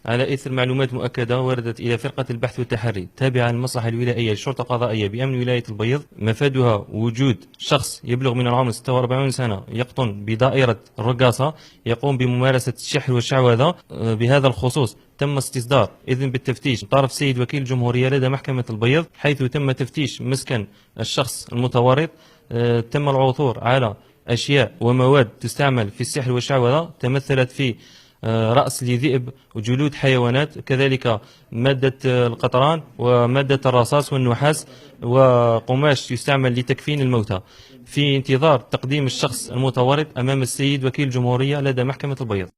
على إثر معلومات مؤكدة وردت إلى فرقة البحث والتحري التابعة للمصلحة الولائية للشرطة القضائية بأمن ولاية البيض، مفادها وجود شخص يبلغ من العمر 46 سنة يقطن بدائرة الرقاصة يقوم بممارسة الشحر والشعوذة. بهذا الخصوص تم استصدار إذن بالتفتيش من طرف سيد وكيل الجمهورية لدى محكمة البيض، حيث تم تفتيش مسكن الشخص المتورط. تم العثور على أشياء ومواد تستعمل في السحر والشعوذة تمثلت في رأس لذئب وجلود حيوانات، كذلك مادة القطران ومادة الرصاص والنحاس وقماش يستعمل لتكفين الموتى، في انتظار تقديم الشخص المتورط أمام السيد وكيل الجمهورية لدى محكمة البيض.